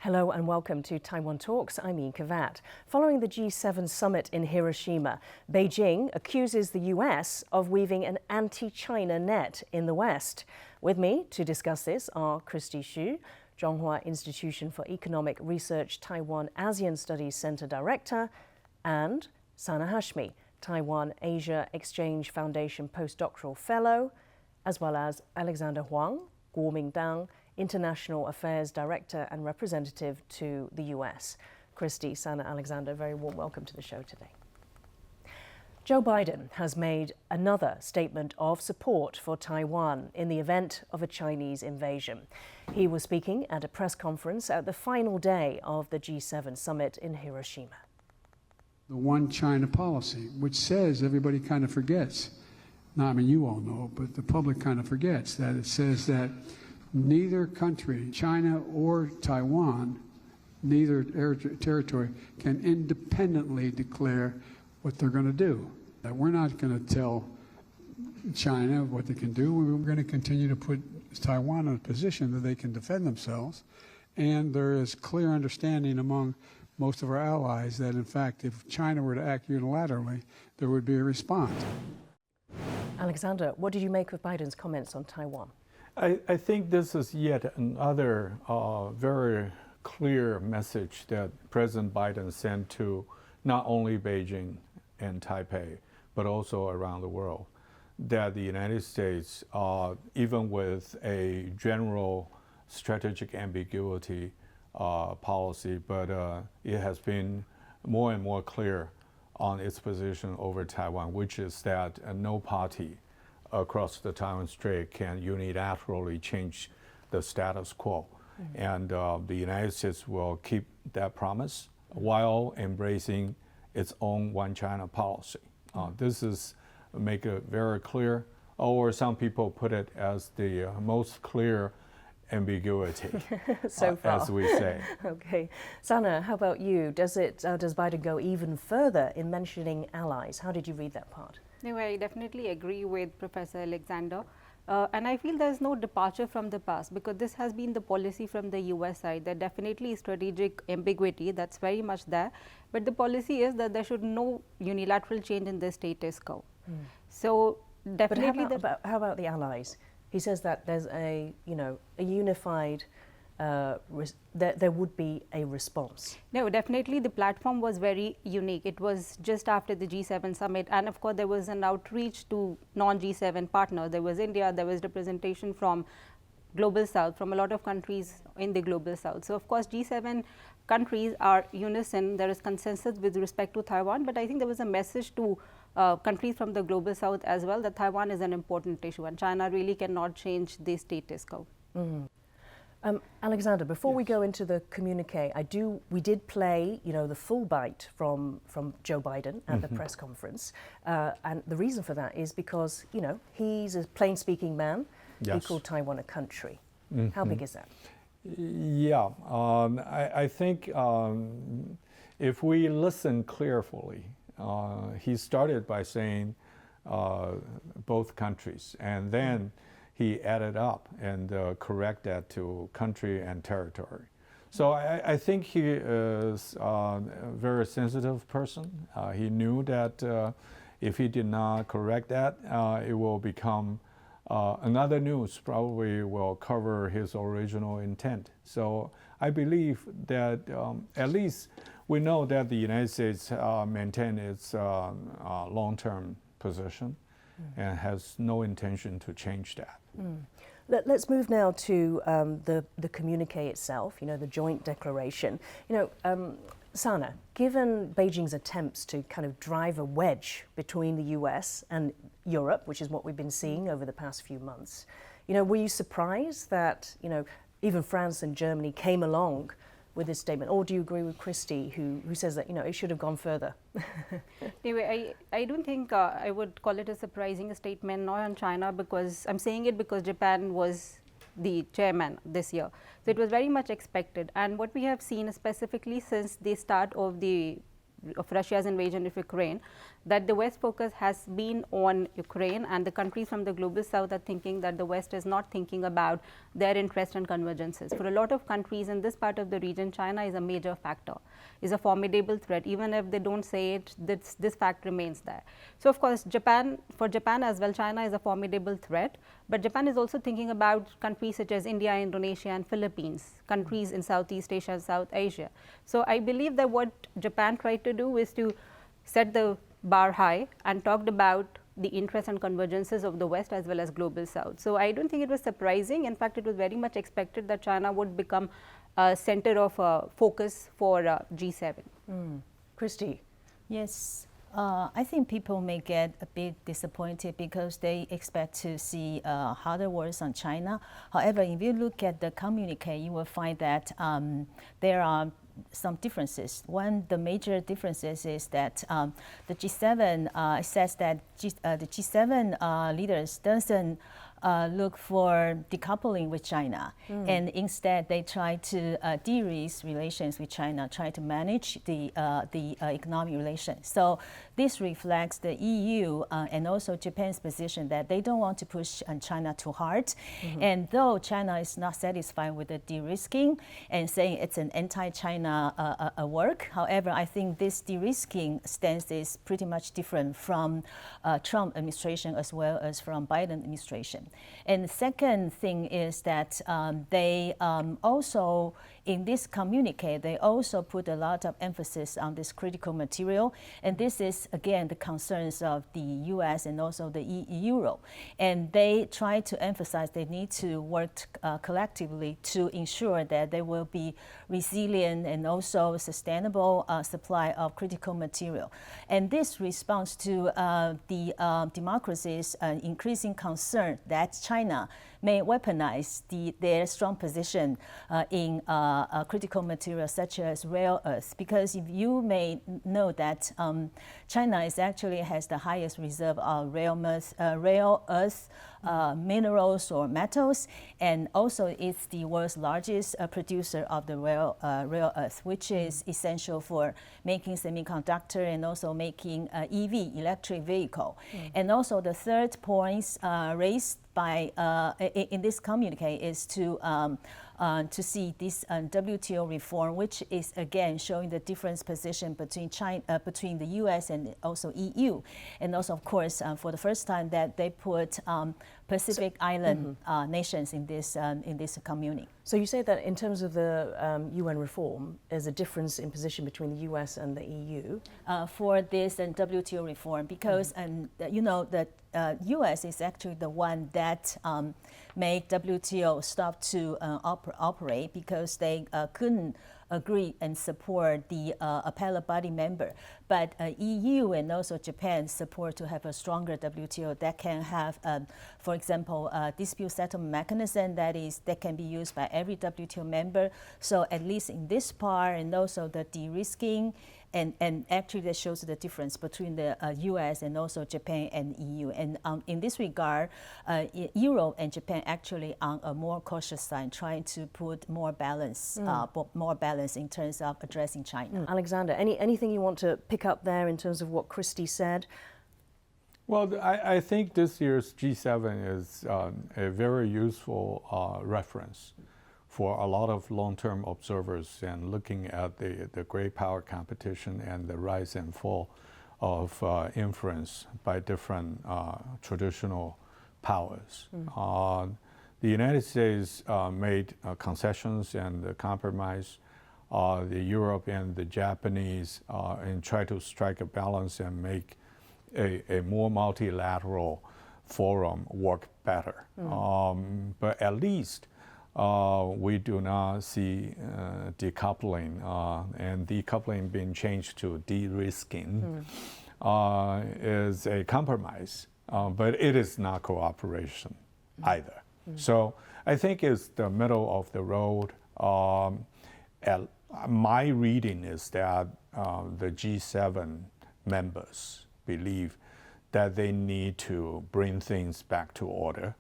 Hello and welcome to Taiwan Talks. I'm Ian Kavat. Following the G7 summit in Hiroshima, Beijing accuses the US of weaving an anti-China net in the West. With me to discuss this are Kristy Tsun Tzu Hsu, Chung-hua Institution for Economic Research Taiwan-ASEAN Studies Center Director, and Sana Hashmi, Taiwan-Asia Exchange Foundation Postdoctoral Fellow, as well as Alexander Huang, Kuomingtang, International Affairs Director and Representative to the US. Kristy, Sana, Alexander, very warm welcome to the show today. Joe Biden has made another statement of support for Taiwan in the event of a Chinese invasion. He was speaking at a press conference at the final day of the G7 summit in Hiroshima. The one China policy, which says everybody kind of forgets. Now, I mean, you all know, but the public kind of forgets that it says that neither country, China or Taiwan, neither territory can independently declare what they're going to do. That we're not going to tell China what they can do. We're going to continue to put Taiwan in a position that they can defend themselves. And there is clear understanding among most of our allies that, in fact, if China were to act unilaterally, there would be a response. Alexander, what did you make of Biden's comments on Taiwan? I think this is yet another very clear message that President Biden sent to not only Beijing and Taipei, but also around the world, that the United States, even with a general strategic ambiguity policy, but it has been more and more clear on its position over Taiwan, which is that no party across the Taiwan Strait can unilaterally change the status quo. And the United States will keep that promise while embracing its own one China policy. This is make it very clear, or some people put it as the most clear ambiguity so far, as we say. Okay. Sana, how about you? Does Biden go even further in mentioning allies? How did you read that part? No, I definitely agree with Professor Alexander. And I feel there's no departure from the past, because this has been the policy from the US side. There definitely is strategic ambiguity, that's very much there. But the policy is that there should no unilateral change in the status quo. So definitely. But how about the allies? He says that there's a unified, there would be a response. No, definitely the platform was very unique. It was just after the G7 summit, and of course there was an outreach to non-G7 partners. There was India, there was representation from Global South, from a lot of countries in the Global South. So of course G7 countries are unison, there is consensus with respect to Taiwan, but I think there was a message to countries from the Global South as well that Taiwan is an important issue and China really cannot change the status quo. Alexander, before we go into the communique, we did play, the full bite from Joe Biden at the press conference, and the reason for that is because, he's a plain-speaking man. Yes. He called Taiwan a country. How big is that? Yeah, I think if we listen carefully, he started by saying both countries, and then he added up and correct that to country and territory. So I think he is a very sensitive person. He knew that if he did not correct that, it will become another news probably will cover his original intent. So I believe that at least we know that the United States maintain its long-term position and has no intention to change that. Let's move now to the communique itself, the joint declaration. Sana, given Beijing's attempts to kind of drive a wedge between the US and Europe, which is what we've been seeing over the past few months, were you surprised that, even France and Germany came along with this statement, or do you agree with Kristy, who says that it should have gone further? Anyway, I don't think I would call it a surprising statement, nor on China, because I'm saying it because Japan was the chairman this year. So it was very much expected. And what we have seen specifically since the start of the of Russia's invasion of Ukraine, that the West focus has been on Ukraine, and the countries from the global south are thinking that the West is not thinking about their interests and convergences. For a lot of countries in this part of the region, China is a major factor, is a formidable threat. Even if they don't say it, this fact remains there. So of course, for Japan as well, China is a formidable threat, but Japan is also thinking about countries such as India, Indonesia and Philippines, countries in Southeast Asia and South Asia. So I believe that what Japan tried to do is to set the bar high and talked about the interests and convergences of the West as well as global South. So I don't think it was surprising. In fact, it was very much expected that China would become a center of focus for G7. Kristy? Yes. I think people may get a bit disappointed because they expect to see harder words on China. However, if you look at the communique, you will find that there are some differences. One, the major differences is that the G7 says that the G7 leaders doesn't look for decoupling with China, and instead they try to de-risk relations with China, try to manage the economic relations. So this reflects the EU and also Japan's position that they don't want to push on China too hard. And though China is not satisfied with the de-risking and saying it's an anti-China work, however, I think this de-risking stance is pretty much different from Trump administration as well as from Biden administration. And the second thing is that they also, in this communique, they also put a lot of emphasis on this critical material. And this is, again, the concerns of the US and also the Europe. And they try to emphasize they need to work collectively to ensure that there will be resilient and also sustainable supply of critical material. And this responds to the democracy's increasing concern that China may weaponize their strong position in critical materials such as rare earth. Because if you may know that China actually has the highest reserve of rare earth minerals or metals, and also it's the world's largest producer of the rare earth, which is essential for making semiconductor and also making EV, electric vehicle. And also the third point raised by in this communique is to see this WTO reform, which is again showing the different position between China, between the U.S. and also EU, and also of course for the first time that they put Pacific Island nations in this community. So you say that in terms of the UN reform, there's a difference in position between the US and the EU for this WTO reform, because you know that US is actually the one that made WTO stop to operate because they couldn't agree and support the appellate body member. But EU and also Japan support to have a stronger WTO that can have, for example, a dispute settlement mechanism that can be used by every WTO member. So at least in this part, and also the de-risking, and actually that shows the difference between the US and also Japan and EU. And in this regard, Europe and Japan actually on a more cautious side, trying to put more balance, in terms of addressing China. Alexander, anything you want to pick up there in terms of what Kristy said? Well, I think this year's G7 is a very useful reference for a lot of long-term observers and looking at the great power competition and the rise and fall of influence by different traditional powers. The United States made concessions and compromise. The Europe and the Japanese and try to strike a balance and make a more multilateral forum work better. But at least we do not see decoupling and decoupling being changed to de-risking is a compromise, but it is not cooperation either. So I think it's the middle of the road. My reading is that the G7 members believe that they need to bring things back to order,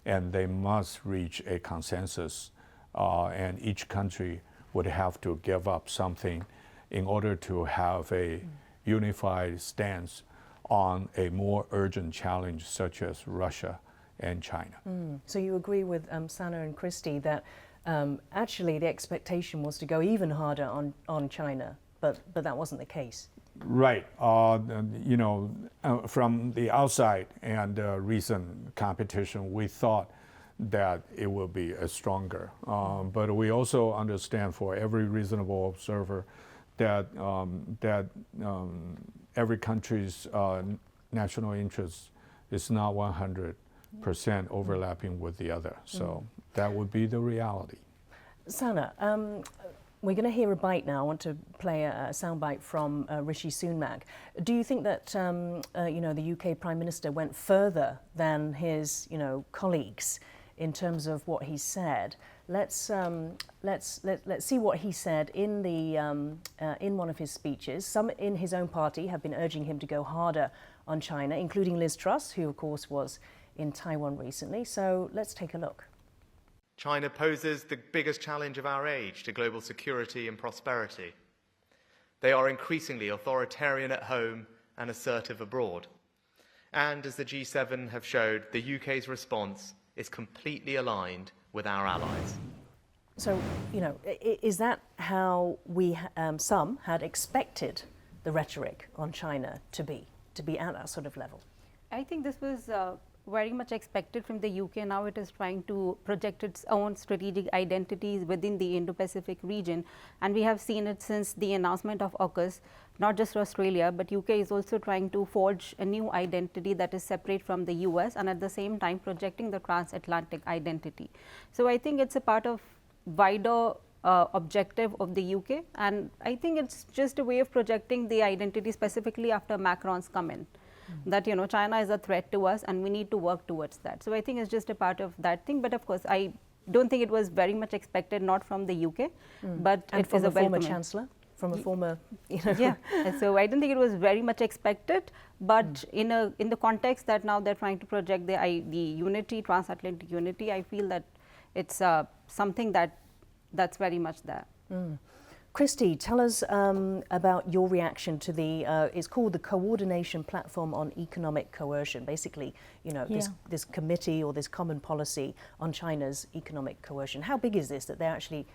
and they must reach a consensus, and each country would have to give up something in order to have a unified stance on a more urgent challenge such as Russia and China. So you agree with Sana and Kristy that actually the expectation was to go even harder on China, but that wasn't the case. Right. From the outside and recent competition, we thought that it will be stronger. But we also understand for every reasonable observer that every country's national interest is not 100% overlapping with the other. So that would be the reality. Sana, we're going to hear a bite now. I want to play a soundbite from Rishi Sunak. Do you think that the UK Prime Minister went further than his colleagues in terms of what he said? Let's see what he said in one of his speeches. Some in his own party have been urging him to go harder on China, including Liz Truss, who of course was in Taiwan recently. So let's take a look. China poses the biggest challenge of our age to global security and prosperity. They are increasingly authoritarian at home and assertive abroad. And as the G7 have showed, the UK's response is completely aligned with our allies. So, is that how some had expected the rhetoric on China to be at that sort of level? I think this was very much expected from the UK. Now it is trying to project its own strategic identities within the Indo-Pacific region, and we have seen it since the announcement of AUKUS. Not just Australia, but UK is also trying to forge a new identity that is separate from the US, and at the same time projecting the transatlantic identity. So I think it's a part of wider objective of the UK, and I think it's just a way of projecting the identity specifically after Macron's comment. That China is a threat to us and we need to work towards that. So I think it's just a part of that thing. But of course, I don't think it was very much expected, not from the UK, but and it from was a former chancellor, from a former, Yeah. So I don't think it was very much expected, but in the context that now they're trying to project the unity, transatlantic unity, I feel that it's something that's very much there. Kristy, tell us about your reaction to it's called the Coordination Platform on Economic Coercion. Basically, this committee or this common policy on China's economic coercion. How big is this that they're actually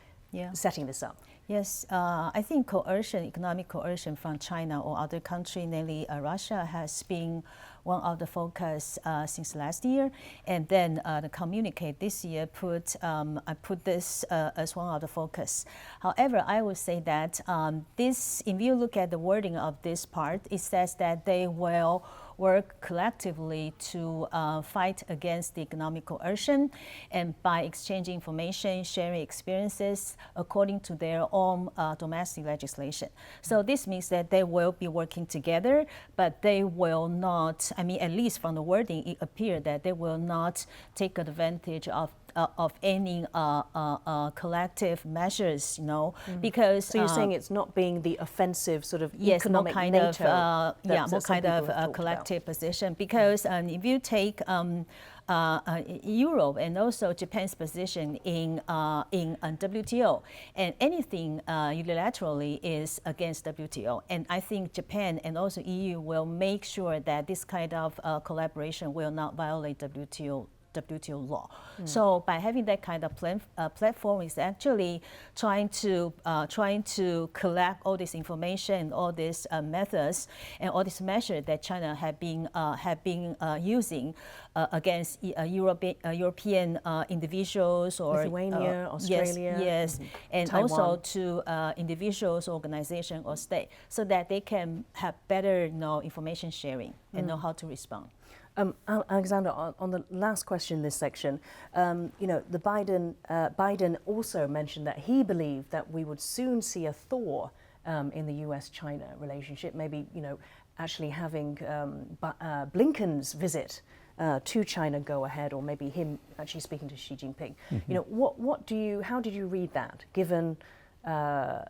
setting this up? Yes, I think coercion, economic coercion from China or other country, namely Russia, has been one of the focus since last year. And then the communique this year put this as one of the focus. However, I would say that if you look at the wording of this part, it says that they will work collectively to fight against the economic coercion, and by exchanging information, sharing experiences according to their own domestic legislation. So this means that they will be working together, but they will not, at least from the wording, it appears that they will not take advantage of any collective measures, because so you're saying it's not being the offensive sort of yes, economic more kind NATO of more kind of collective position. Because if you take Europe and also Japan's position in WTO, and anything unilaterally is against WTO. And I think Japan and also EU will make sure that this kind of collaboration will not violate WTO law. So by having that kind of platform, is actually trying to collect all this information, all these methods, and all these measures that China have been using against European individuals or Lithuania, Australia, yes, and Taiwan. also to individuals, organizations, or state, so that they can have better information sharing and know how to respond. Alexander, on the last question in this section, the Biden also mentioned that he believed that we would soon see a thaw in the U.S.-China relationship. Maybe actually having Blinken's visit to China go ahead, or maybe him actually speaking to Xi Jinping. How did you read that? Given the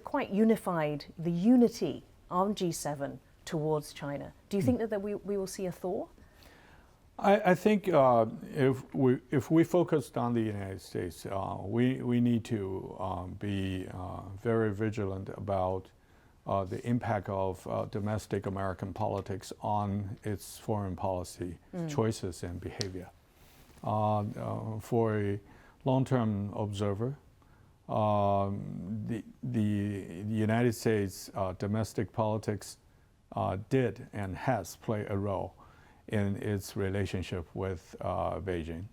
quite unified, the unity on G7 towards China. Do you think that we will see a thaw? I think if we focused on the United States, we need to be very vigilant about the impact of domestic American politics on its foreign policy choices and behavior. For a long-term observer, the United States domestic politics did and has played a role in its relationship with Beijing.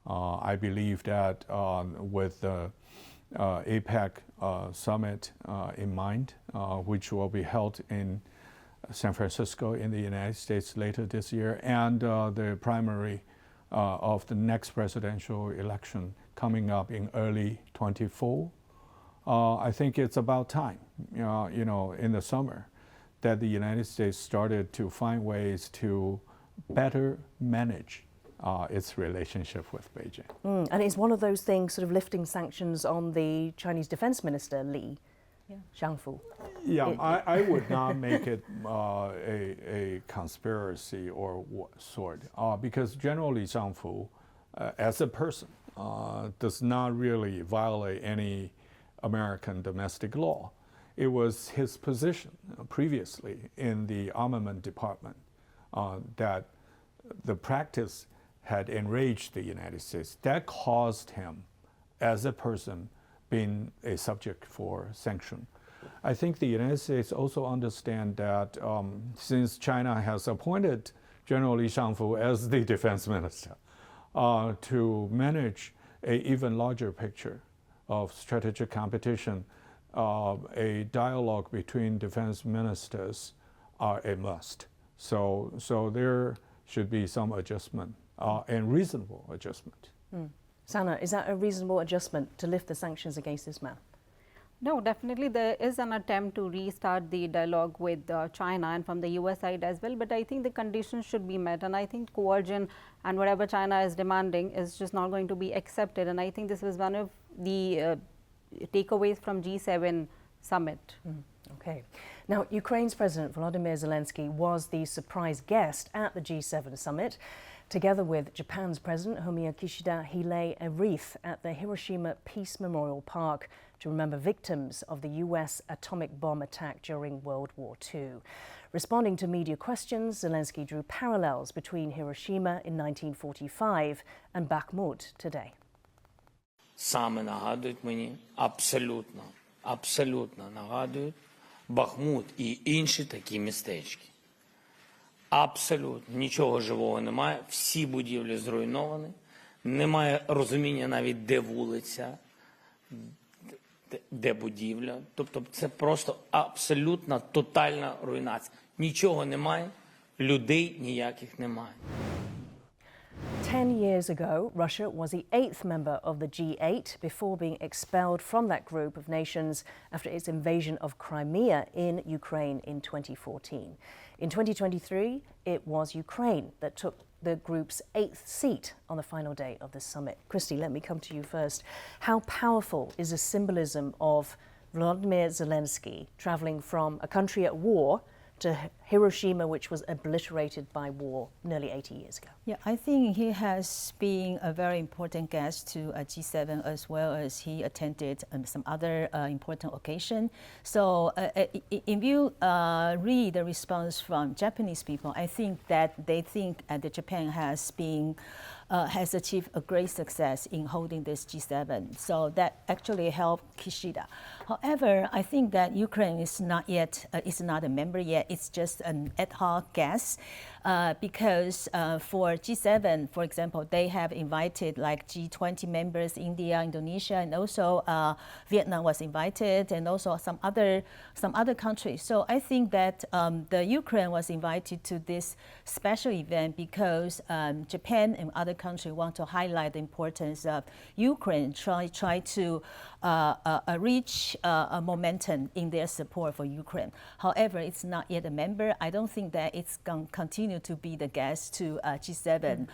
I believe that with the APEC summit in mind, which will be held in San Francisco in the United States later this year, and the primary of the next presidential election coming up in early 24, I think it's about time, in the summer, that the United States started to find ways to better manage its relationship with Beijing. And is one of those things sort of lifting sanctions on the Chinese Defense Minister, Li Shangfu? Yeah, I would not make it a conspiracy or sort, because generally Shangfu, as a person, does not really violate any American domestic law. It was his position previously in the armament department that the practice had enraged the United States. That caused him, as a person, being a subject for sanction. I think the United States also understand that since China has appointed General Li Shangfu as the defense minister to manage an even larger picture of strategic competition, a dialogue between defense ministers are a must. So there should be some adjustment and reasonable adjustment. Sana, is that a reasonable adjustment to lift the sanctions against this man? No, definitely there is an attempt to restart the dialogue with China and from the US side as well, but I think the conditions should be met, and I think coercion and whatever China is demanding is just not going to be accepted, and I think this was one of the takeaways from G7 summit. Okay. Now, Ukraine's President Volodymyr Zelensky was the surprise guest at the G7 summit. Together with Japan's President Fumio Kishida, he lay a wreath at the Hiroshima Peace Memorial Park to remember victims of the US atomic bomb attack during World War II. Responding to media questions, Zelensky drew parallels between Hiroshima in 1945 and Bakhmut today. Саме нагадують мені, абсолютно нагадують Бахмут і інші такі містечки. Абсолютно. Нічого живого немає, всі будівлі зруйновані, немає розуміння навіть, де вулиця, де будівля. Тобто це просто абсолютна, тотальна руйнація. Нічого немає, людей ніяких немає. 10 years ago, Russia was the 8th member of the G8 before being expelled from that group of nations after its invasion of Crimea in Ukraine in 2014. In 2023, it was Ukraine that took the group's 8th seat on the final day of the summit. Kristy, let me come to you first. How powerful is the symbolism of Volodymyr Zelensky traveling from a country at war to Hiroshima, which was obliterated by war nearly 80 years ago? Yeah, I think he has been a very important guest to G7, as well as he attended some other important occasion. So if you read the response from Japanese people, I think that they think that Japan has achieved a great success in holding this G7. So that actually helped Kishida. However, I think that Ukraine is not a member yet. It's just an ad hoc guest because for G7, for example, they have invited like G20 members, India, Indonesia, and also Vietnam was invited, and also some other countries. So I think that the Ukraine was invited to this special event because Japan and other countries want to highlight the importance of Ukraine, try to reach a momentum in their support for Ukraine. However, it's not yet a member. I don't think that it's going to continue continue to be the guest to G7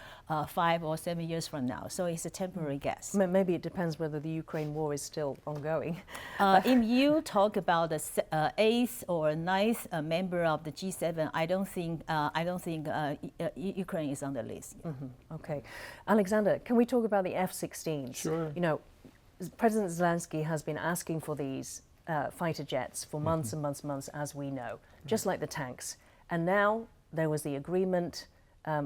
5 or 7 years from now. So it's a temporary guest. Maybe it depends whether the Ukraine war is still ongoing. If you talk about the 8th or 9th member of the G7, I don't think Ukraine is on the list. Okay. Alexander, can we talk about the F-16s? Sure. You know, President Zelensky has been asking for these fighter jets for months and months and months, as we know, just like the tanks. And now there was the agreement,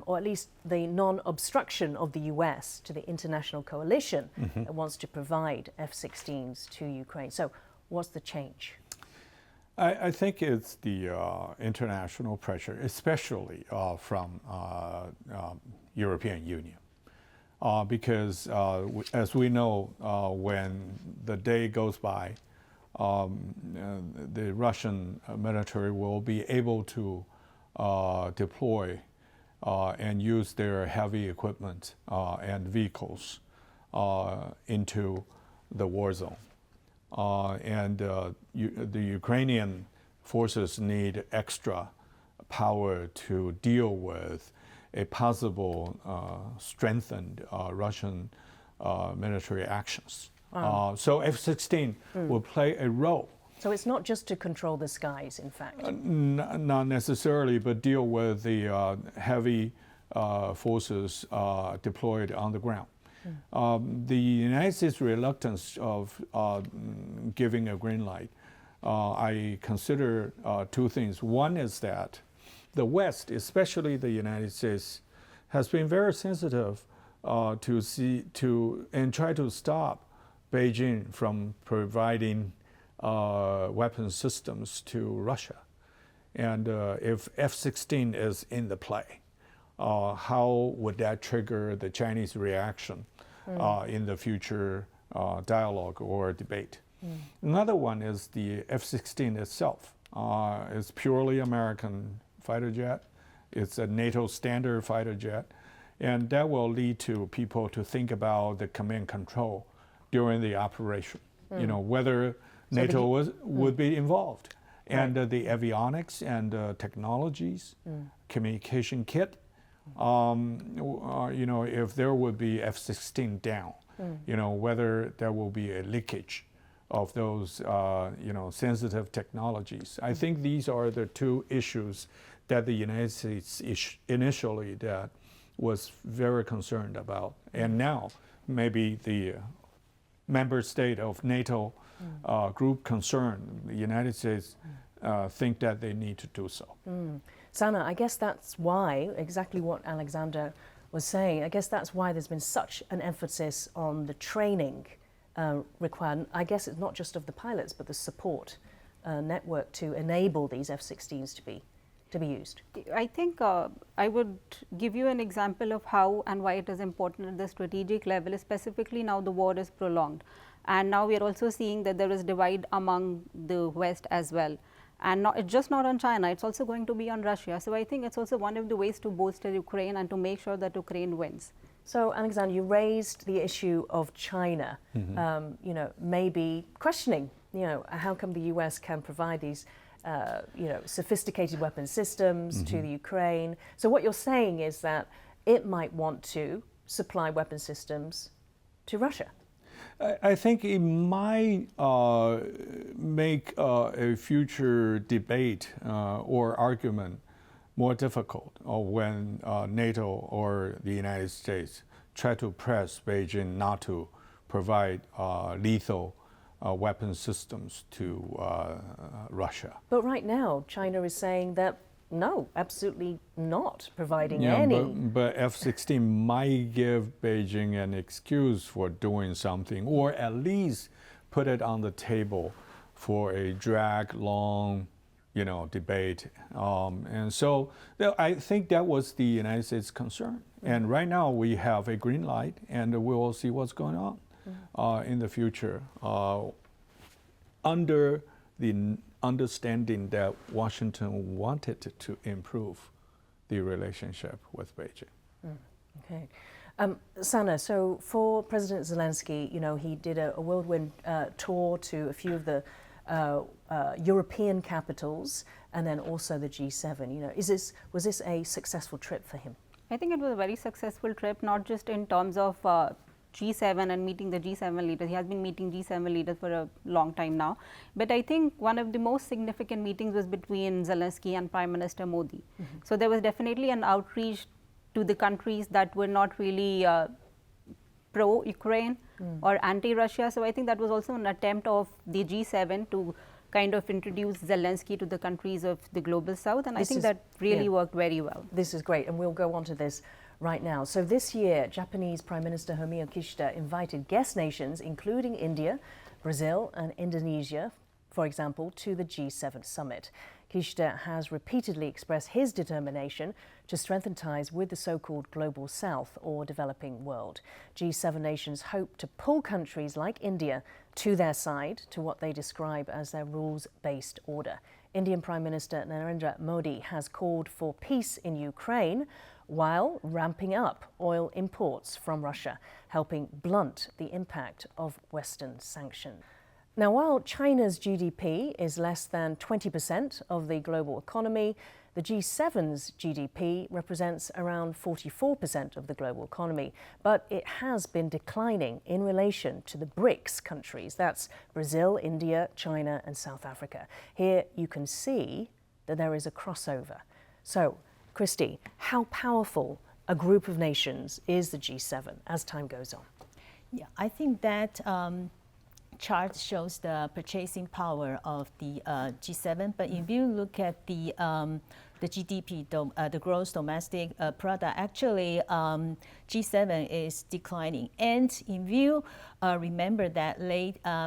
or at least the non-obstruction of the US to the international coalition that wants to provide F-16s to Ukraine. So what's the change? I think it's the international pressure, especially from European Union. Because as we know, when the day goes by, the Russian military will be able to deploy and use their heavy equipment and vehicles into the war zone. And the Ukrainian forces need extra power to deal with a possible strengthened Russian military actions. So F-16 will play a role. So it's not just to control the skies, in fact. Not necessarily, but deal with the heavy forces deployed on the ground. The United States' reluctance of giving a green light, I consider two things. One is that the West, especially the United States, has been very sensitive and try to stop Beijing from providing weapon systems to Russia. And if F-16 is in the play, how would that trigger the Chinese reaction in the future dialogue or debate? Another one is the F-16 itself. It's purely American fighter jet. It's a NATO standard fighter jet. And that will lead to people to think about the command control during the operation, you know, whether NATO would be involved. And the avionics and technologies, communication kit, you know, if there would be F-16 down, you know, whether there will be a leakage of those, you know, sensitive technologies. I think these are the two issues that the United States initially that was very concerned about. And now maybe the member state of NATO group concerned, the United States think that they need to do so. Sana, I guess that's why, exactly what Alexander was saying, I guess that's why there's been such an emphasis on the training required. I guess it's not just of the pilots, but the support network to enable these F-16s to be used. I think I would give you an example of how and why it is important at the strategic level, specifically now the war is prolonged. And now we are also seeing that there is divide among the West as well. And it's just not on China, it's also going to be on Russia. So I think it's also one of the ways to bolster Ukraine and to make sure that Ukraine wins. So Alexander, you raised the issue of China, you know, maybe questioning, you know, how come the US can provide these you know, sophisticated weapon systems to the Ukraine. So what you're saying is that it might want to supply weapon systems to Russia. I think it might make a future debate or argument more difficult when NATO or the United States try to press Beijing not to provide lethal weapon systems to Russia. But right now, China is saying that no, absolutely not providing any. But F-16 might give Beijing an excuse for doing something, or at least put it on the table for a long, you know, debate. And so I think that was the United States' concern. And right now we have a green light, and we will see what's going on in the future, under the understanding that Washington wanted to improve the relationship with Beijing. Okay. Sana, so for President Zelensky, you know, he did a whirlwind tour to a few of the European capitals, and then also the G7. You know, was this a successful trip for him? I think it was a very successful trip, not just in terms of G7 and meeting the G7 leaders. He has been meeting G7 leaders for a long time now. But I think one of the most significant meetings was between Zelensky and Prime Minister Modi. So there was definitely an outreach to the countries that were not really pro-Ukraine or anti-Russia. So I think that was also an attempt of the G7 to kind of introduce Zelensky to the countries of the global south, and I think that really worked very well. This is great, and we'll go on to this right now. So this year, Japanese Prime Minister Fumio Kishida invited guest nations, including India, Brazil and Indonesia, for example, to the G7 summit. Kishida has repeatedly expressed his determination to strengthen ties with the so-called global south or developing world. G7 nations hope to pull countries like India to their side, to what they describe as their rules-based order. Indian Prime Minister Narendra Modi has called for peace in Ukraine while ramping up oil imports from Russia, helping blunt the impact of Western sanctions. Now, while China's GDP is less than 20% of the global economy, the G7's GDP represents around 44% of the global economy, but it has been declining in relation to the BRICS countries. That's Brazil, India, China and South Africa. Here you can see that there is a crossover. So, Kristy, how powerful a group of nations is the G7 as time goes on? Yeah, I think that chart shows the purchasing power of the G7, but if you look at the GDP, the gross domestic product, actually G7 is declining. And if you remember that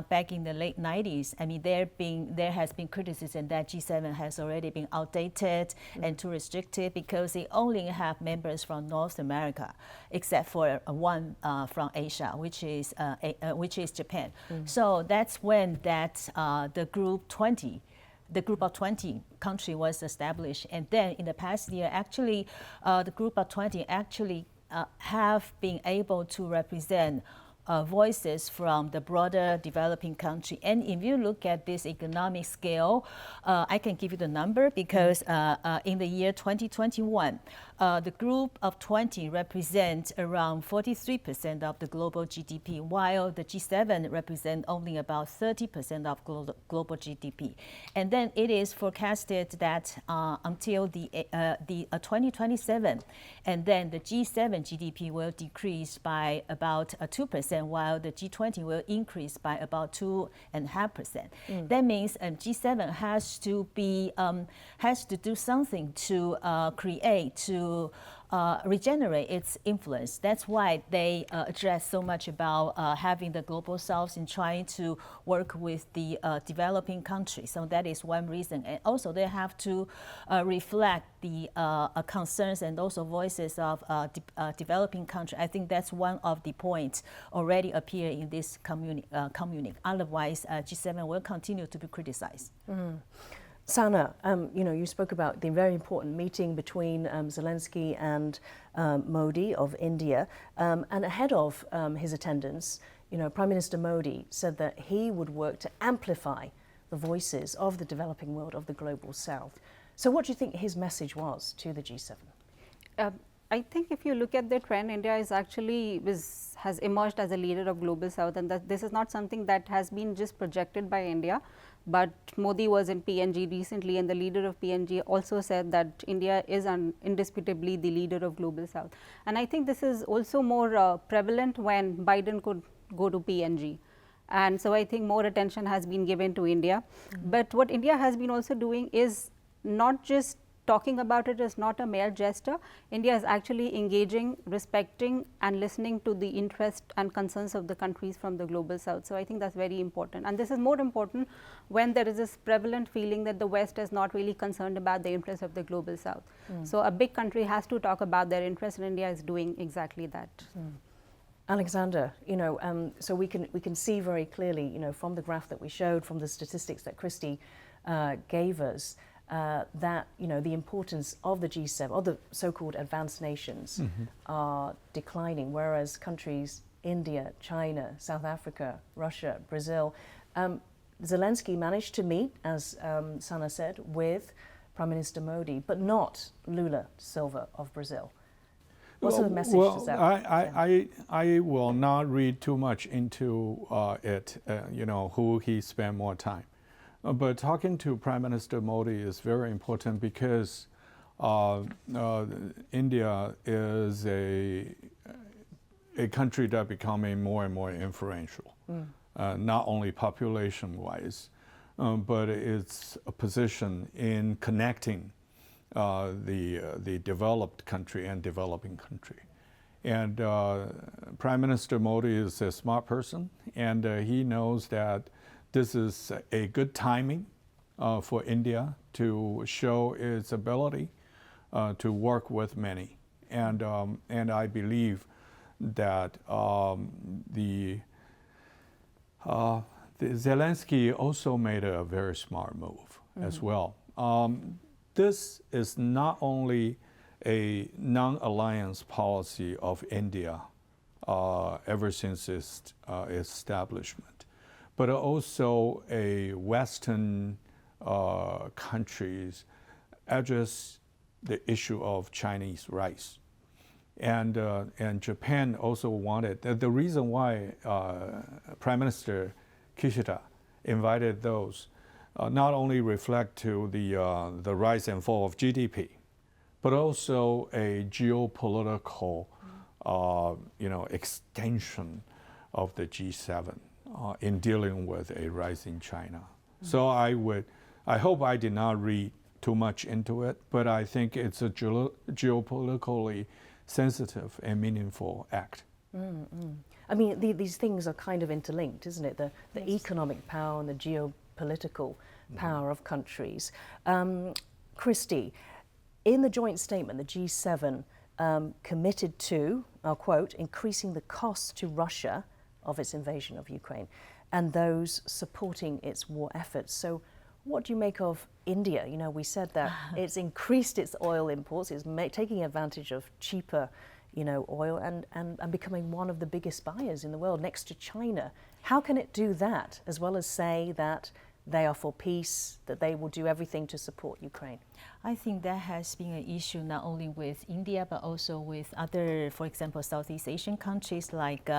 back in the late 90s, I mean, there has been criticism that G7 has already been outdated and too restrictive because they only have members from North America, except for one from Asia, which is Japan. So that's when the group of 20 country was established. And then in the past year, actually, the group of 20 actually have been able to represent voices from the broader developing country. And if you look at this economic scale, I can give you the number because in the year 2021, the group of 20 represents around 43% of the global GDP, while the G7 represent only about 30% of global GDP. And then it is forecasted that until the 2027, and then the G7 GDP will decrease by about 2%, while the G20 will increase by about 2.5%. That means G7 has to do something to regenerate its influence. That's why they address so much about having the global south and trying to work with the developing countries. So that is one reason. And also they have to reflect the concerns and also voices of developing countries. I think that's one of the points already appear in this communique. Otherwise, G7 will continue to be criticized. Sana, you spoke about the very important meeting between Zelensky and Modi of India, and ahead of his attendance, Prime Minister Modi said that he would work to amplify the voices of the developing world, of the global south. So what do you think his message was to the G7? I think if you look at the trend, India is actually has emerged as a leader of global south, and that this is not something that has been just projected by India. But Modi was in PNG recently, and the leader of PNG also said that India is indisputably the leader of global south. And I think this is also more prevalent when Biden could go to PNG. And so I think more attention has been given to India. But what India has been also doing is not just talking about it as not a mere gesture. India is actually engaging, respecting and listening to the interest and concerns of the countries from the global south. So I think that's very important. And this is more important when there is this prevalent feeling that the West is not really concerned about the interests of the global south. So a big country has to talk about their interests, and India is doing exactly that. Alexander, so we can see very clearly, from the graph that we showed, from the statistics that Kristy gave us, that the importance of the G7, or the so-called advanced nations, are declining, whereas countries India, China, South Africa, Russia, Brazil, Zelensky managed to meet, as Sana said, with Prime Minister Modi, but not Lula Silva of Brazil. What sort of message does that send? I will not read too much into it, who he spent more time. But talking to Prime Minister Modi is very important because India is a country that becoming more and more influential, not only population-wise, but its position in connecting the developed country and developing country. And Prime Minister Modi is a smart person, and he knows that this is a good timing for India to show its ability to work with many. And I believe that the Zelensky also made a very smart move as well. This is not only a non-alliance policy of India ever since its establishment, but also a Western countries address the issue of Chinese rights. And Japan also wanted, the reason why Prime Minister Kishida invited those not only reflect to the rise and fall of GDP, but also a geopolitical extension of the G7 in dealing with a rising China. So I hope I did not read too much into it, but I think it's a geopolitically sensitive and meaningful act. I mean, these things are kind of interlinked, isn't it? The economic power and the geopolitical power of countries. Kristy, in the joint statement, the G7 committed to, I'll quote, increasing the cost to Russia of its invasion of Ukraine and those supporting its war efforts. So what do you make of India? You know, we said that it's increased its oil imports, it's taking advantage of cheaper, oil and becoming one of the biggest buyers in the world next to China. How can it do that, as well as say that they are for peace, that they will do everything to support Ukraine? I think that has been an issue not only with India, but also with other, for example, Southeast Asian countries like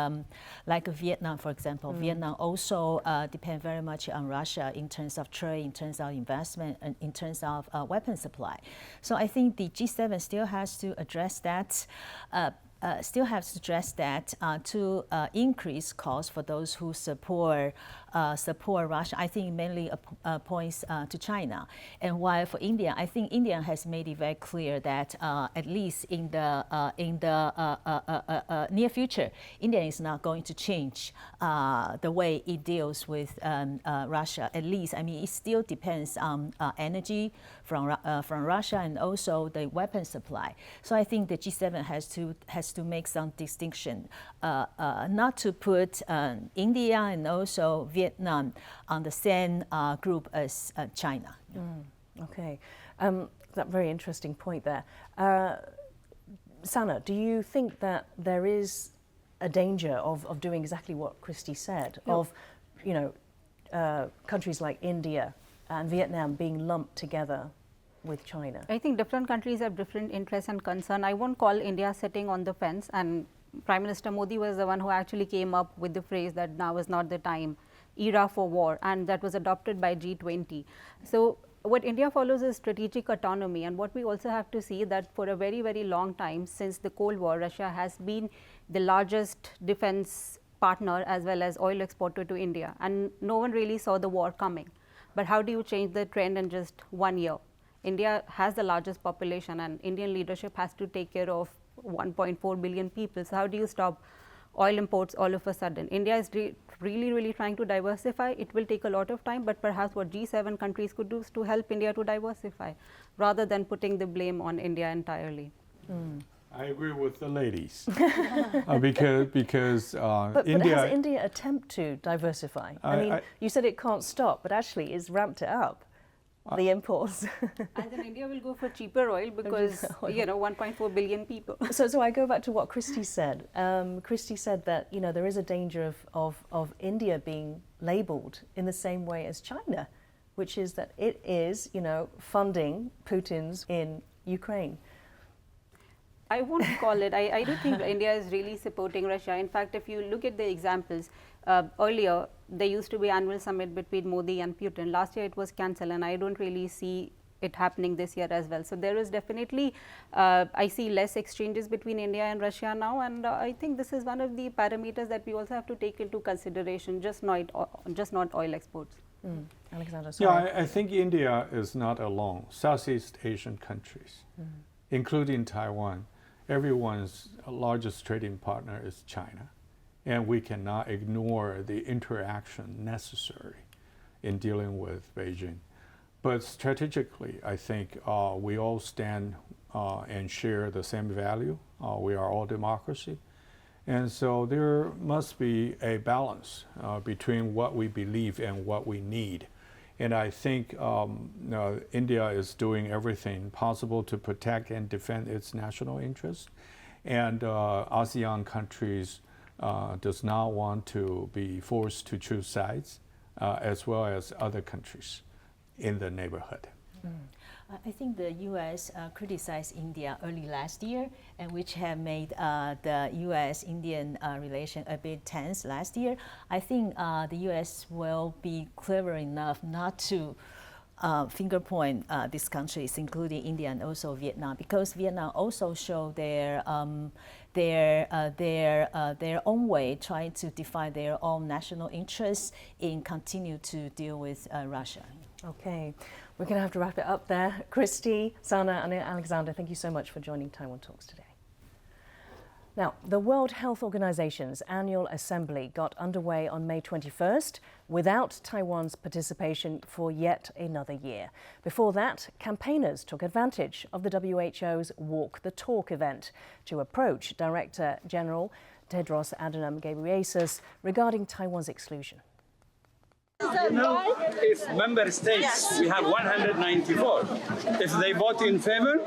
Vietnam, for example. Vietnam also depend very much on Russia in terms of trade, in terms of investment, and in terms of weapon supply. So I think the G7 still has to address that. To increase costs for those who support Russia. I think mainly points to China. And while for India, I think India has made it very clear that at least in the near future, India is not going to change the way it deals with Russia. At least, I mean, it still depends on energy from Russia and also the weapon supply. So I think the G7 has to make some distinction, not to put India and also Vietnam on the same group as China. Okay, that very interesting point there. Sana, do you think that there is a danger of doing exactly what Kristy said, of countries like India and Vietnam being lumped together with China? I think different countries have different interests and concern. I won't call India sitting on the fence, and Prime Minister Modi was the one who actually came up with the phrase that now is not the era for war, and that was adopted by G20. So what India follows is strategic autonomy, and what we also have to see that for a very, very long time since the Cold War, Russia has been the largest defense partner as well as oil exporter to India, and no one really saw the war coming. But how do you change the trend in just 1 year? India has the largest population, and Indian leadership has to take care of 1.4 billion people. So how do you stop oil imports all of a sudden? India is really trying to diversify. It will take a lot of time, but perhaps what G7 countries could do is to help India to diversify rather than putting the blame on India entirely. I agree with the ladies because but has India attempt to diversify? I mean, you said it can't stop, but actually it's ramped it up. the imports. And then India will go for cheaper oil because, you know, 1.4 billion people. So I go back to what Kristy said. Kristy said that, you know, there is a danger of India being labelled in the same way as China, which is that it is, you know, funding Putin's in Ukraine. I won't call it. I do think India is really supporting Russia. In fact, if you look at the examples, earlier there used to be annual summit between Modi and Putin. Last year it was cancelled, and I don't really see it happening this year as well. So there is definitely, I see less exchanges between India and Russia now, and I think this is one of the parameters that we also have to take into consideration, just not oil exports. Alexander, sorry. Yeah, I think India is not alone. Southeast Asian countries, including Taiwan, everyone's largest trading partner is China. And we cannot ignore the interaction necessary in dealing with Beijing. But strategically, I think we all stand and share the same value. We are all democracy. And so there must be a balance between what we believe and what we need. And I think India is doing everything possible to protect and defend its national interests. And ASEAN countries does not want to be forced to choose sides, as well as other countries in the neighborhood. I think the U.S. Criticized India early last year, and which have made the U.S.-Indian relation a bit tense last year. I think the U.S. will be clever enough not to finger point these countries, including India and also Vietnam, because Vietnam also show their own way, trying to define their own national interests in continue to deal with Russia. Okay, we're going to have to wrap it up there. Kristy, Sana, and Alexander, thank you so much for joining Taiwan Talks today. Now, the World Health Organization's annual assembly got underway on May 21st without Taiwan's participation for yet another year. Before that, campaigners took advantage of the WHO's Walk the Talk event to approach Director General Tedros Adhanom Ghebreyesus regarding Taiwan's exclusion. If member states, we have 194. If they vote in favor,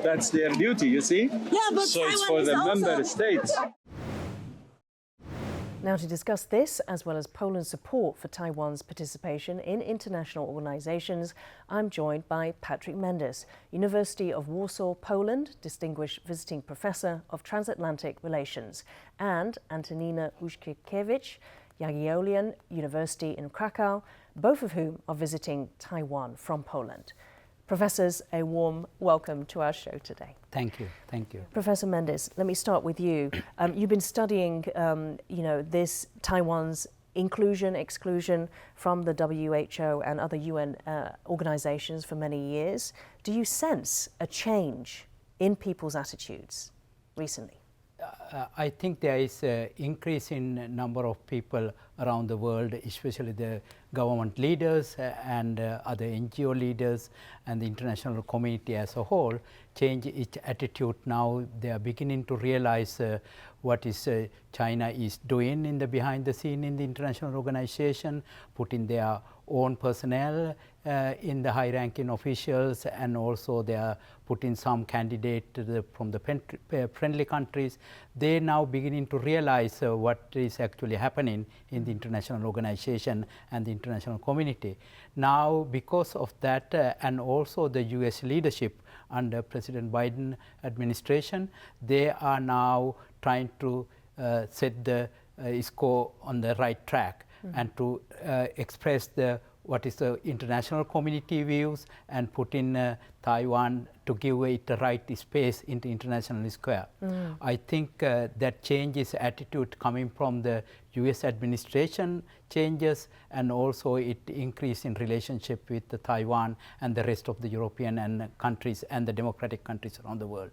that's their duty, you see? Yeah, but so Taiwan it's for the member states. Now, to discuss this, as well as Poland's support for Taiwan's participation in international organizations, I'm joined by Patrick Mendes, University of Warsaw, Poland, Distinguished Visiting Professor of Transatlantic Relations, and Antonina Luszczykiewicz, Jagiellonian University in Krakow, both of whom are visiting Taiwan from Poland. Professors, a warm welcome to our show today. Thank you. Thank you. Professor Mendes, let me start with you. You've been studying, this Taiwan's inclusion, exclusion from the WHO and other UN organizations for many years. Do you sense a change in people's attitudes recently? I think there is an increase in number of people around the world, especially the government leaders and other NGO leaders and the international community as a whole, change its attitude. Now they are beginning to realize what is China is doing in the behind the scene in the international organization, putting their own personnel in the high-ranking officials, and also they are putting some candidate from the friendly countries. They now beginning to realize what is actually happening in the international organization and the international community. Now, because of that, and also the U.S. leadership under President Biden administration, they are now trying to set the ISCO on the right track and to express what is the international community views and put in Taiwan to give it the right space in the international square. I think that changes attitude coming from the U.S. administration changes, and also it increase in relationship with the Taiwan and the rest of the European and countries and the democratic countries around the world.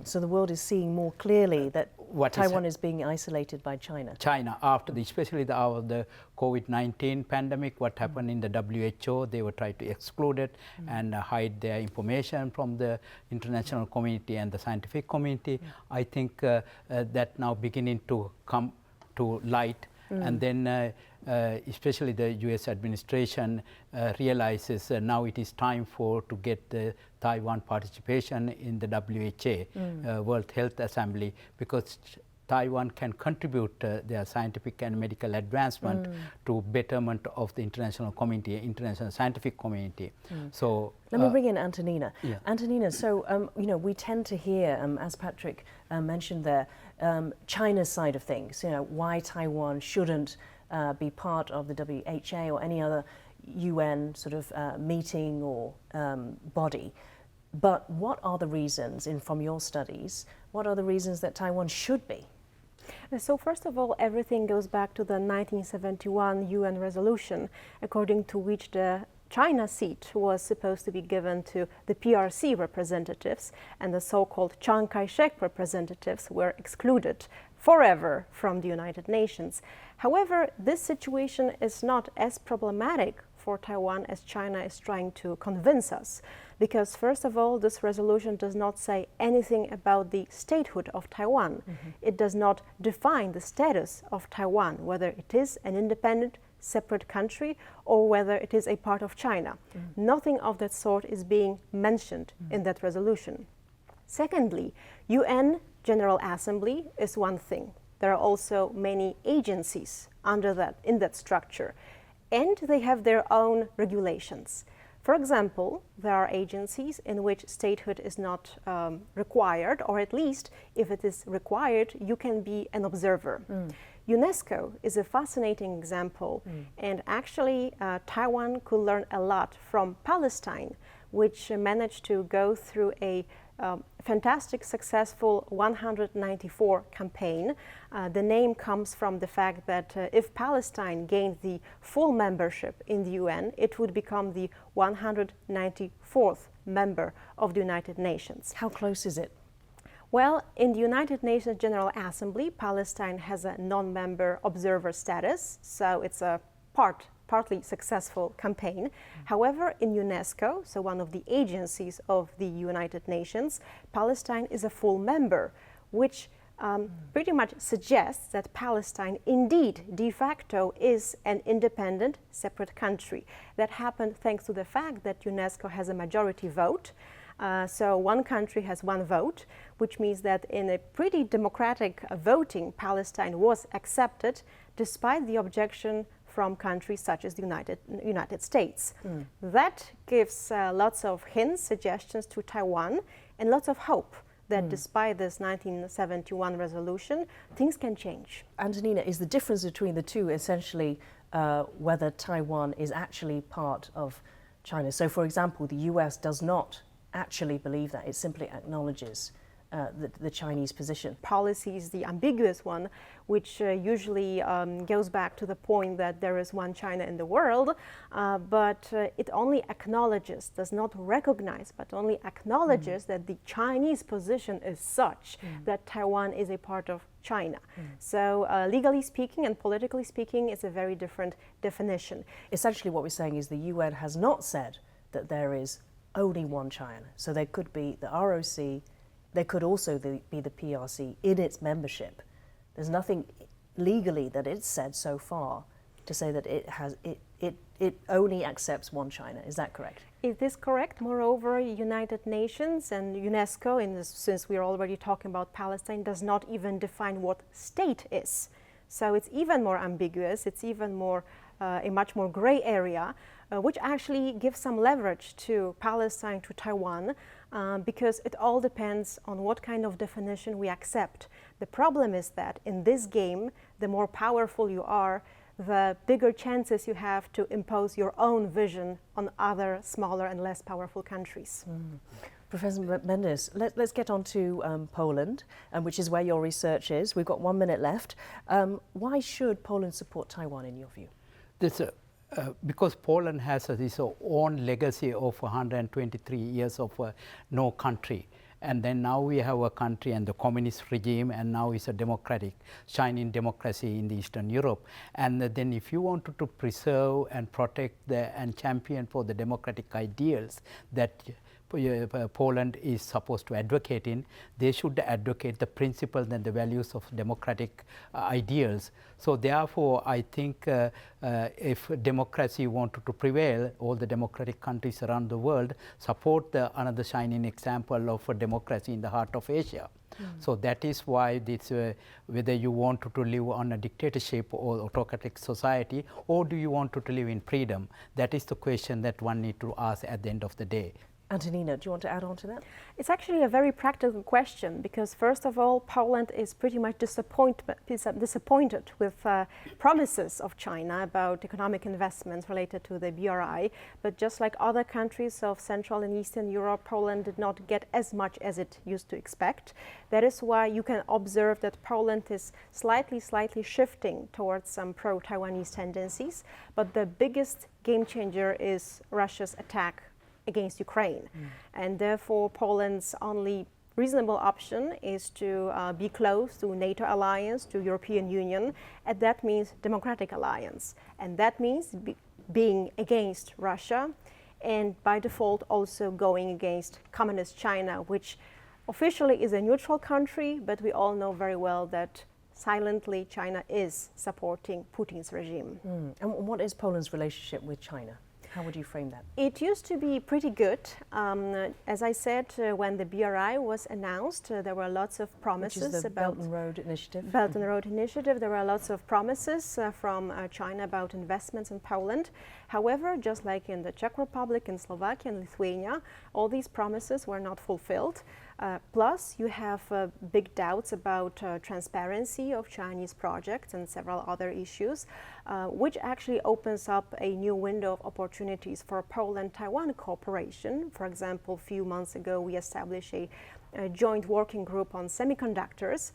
So the world is seeing more clearly that Taiwan is being isolated by China. China, after especially the COVID-19 pandemic, what happened in the WHO, they were trying to exclude it and hide their information from the international community and the scientific community. I think that now beginning to come to light, and then especially the US administration realizes now it is time to get the Taiwan participation in the WHO, World Health Assembly, because Taiwan can contribute their scientific and medical advancement to betterment of the international community, international scientific community. So let me bring in Antonina. Yeah. Antonina, so you know, we tend to hear, as Patrick mentioned there, China's side of things. You know, why Taiwan shouldn't be part of the WHO or any other UN sort of meeting or body. But what are the reasons, from your studies, what are the reasons that Taiwan should be? So first of all, everything goes back to the 1971 UN resolution, according to which the China seat was supposed to be given to the PRC representatives, and the so-called Chiang Kai-shek representatives were excluded forever from the United Nations. However, this situation is not as problematic for Taiwan as China is trying to convince us. Because first of all, this resolution does not say anything about the statehood of Taiwan. It does not define the status of Taiwan, whether it is an independent, separate country or whether it is a part of China. Nothing of that sort is being mentioned in that resolution. Secondly, UN General Assembly is one thing. There are also many agencies in that structure, and they have their own regulations. For example, there are agencies in which statehood is not required, or at least if it is required, you can be an observer. UNESCO is a fascinating example, and actually Taiwan could learn a lot from Palestine, which managed to go through a fantastic, successful 194 campaign. The name comes from the fact that if Palestine gained the full membership in the UN, it would become the 194th member of the United Nations. How close is it? Well, in the United Nations General Assembly, Palestine has a non-member observer status, so it's a partly successful campaign. However, in UNESCO, so one of the agencies of the United Nations, Palestine is a full member, which pretty much suggests that Palestine indeed de facto is an independent, separate country. That happened thanks to the fact that UNESCO has a majority vote. So one country has one vote, which means that in a pretty democratic voting, Palestine was accepted despite the objection from countries such as the United States. That gives lots of hints, suggestions to Taiwan, and lots of hope that despite this 1971 resolution, things can change. Antonina, is the difference between the two essentially whether Taiwan is actually part of China? So, for example, the US does not actually believe that, it simply acknowledges the Chinese position. Policy is the ambiguous one, which usually goes back to the point that there is one China in the world, but it only acknowledges, does not recognize, but only acknowledges that the Chinese position is such that Taiwan is a part of China. So legally speaking and politically speaking, it's a very different definition. Essentially what we're saying is the UN has not said that there is only one China. So there could be the ROC, there could also be the PRC in its membership. There's nothing legally that it's said so far to say that it only accepts one China. Is that correct? It is correct. Moreover, United Nations and UNESCO, since we're already talking about Palestine, does not even define what state is. So it's even more ambiguous. It's even more a much more gray area, which actually gives some leverage to Palestine, to Taiwan, because it all depends on what kind of definition we accept. The problem is that in this game, the more powerful you are, the bigger chances you have to impose your own vision on other smaller and less powerful countries. Professor Mendes, let's get on to Poland, which is where your research is. We've got 1 minute left. Why should Poland support Taiwan in your view? Because Poland has its own legacy of 123 years of no country. And then now we have a country and the communist regime, and now it's a democratic, shining democracy in the Eastern Europe. And then if you wanted to preserve and protect and champion for the democratic ideals that Poland is supposed to advocate in. They should advocate the principles and the values of democratic ideals. So therefore, I think if democracy wanted to prevail, all the democratic countries around the world support another shining example of democracy in the heart of Asia. So that is why this, whether you want to live on a dictatorship or autocratic society, or do you want to live in freedom, that is the question that one needs to ask at the end of the day. Antonina, do you want to add on to that? It's actually a very practical question because, first of all, Poland is pretty much disappointed with promises of China about economic investments related to the BRI. But just like other countries of Central and Eastern Europe, Poland did not get as much as it used to expect. That is why you can observe that Poland is slightly shifting towards some pro-Taiwanese tendencies. But the biggest game changer is Russia's attack against Ukraine. And therefore Poland's only reasonable option is to be close to NATO alliance, to European Union, and that means democratic alliance. And that means being against Russia and by default also going against communist China, which officially is a neutral country, but we all know very well that silently China is supporting Putin's regime. And what is Poland's relationship with China? How would you frame that? It used to be pretty good. As I said, when the BRI was announced, there were lots of promises. Which is the about Belt and Road Initiative. Belt and Road Initiative. There were lots of promises from China about investments in Poland. However, just like in the Czech Republic, in Slovakia and Lithuania, all these promises were not fulfilled. Plus, you have big doubts about transparency of Chinese projects and several other issues, which actually opens up a new window of opportunities for Poland-Taiwan cooperation. For example, a few months ago, we established a joint working group on semiconductors.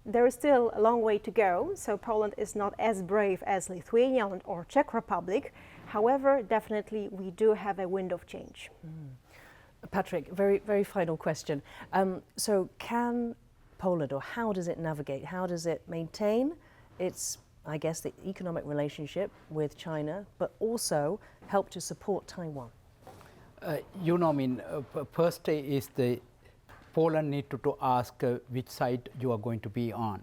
There is still a long way to go, so Poland is not as brave as Lithuania or Czech Republic. However, definitely we do have a window of change. Patrick, very final question. So can Poland, or how does it navigate, how does it maintain its, I guess, the economic relationship with China, but also help to support Taiwan? First is Poland need to ask which side you are going to be on,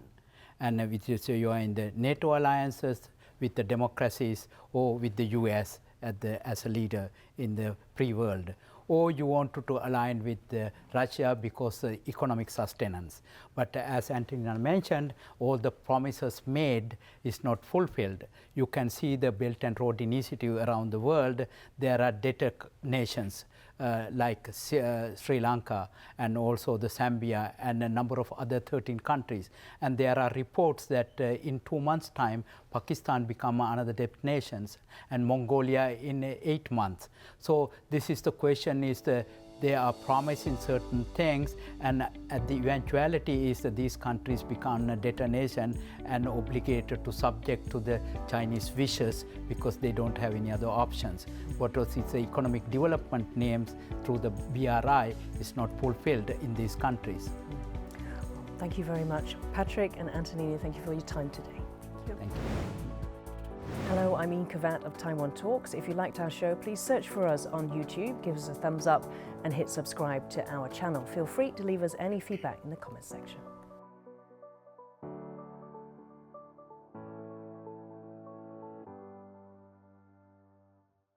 and which is you are in the NATO alliances with the democracies or with the US as a leader in the free world, or you want to align with Russia because of economic sustenance. But as Antonina mentioned, all the promises made is not fulfilled. You can see the Belt and Road Initiative around the world. There are debtor nations like Sri Lanka and also the Zambia and a number of other 13 countries. And there are reports that in 2 months' time, Pakistan become another debt nation and Mongolia in 8 months. So this is the question is they are promising certain things, and at the eventuality is that these countries become a debtor nation and obligated to subject to the Chinese wishes because they don't have any other options. What was its economic development names through the BRI is not fulfilled in these countries. Thank you very much. Patrick and Antonina, thank you for your time today. Thank you. Hello, I'm Ian Kavat of Taiwan Talks. If you liked our show, please search for us on YouTube, give us a thumbs up and hit subscribe to our channel. Feel free to leave us any feedback in the comments section.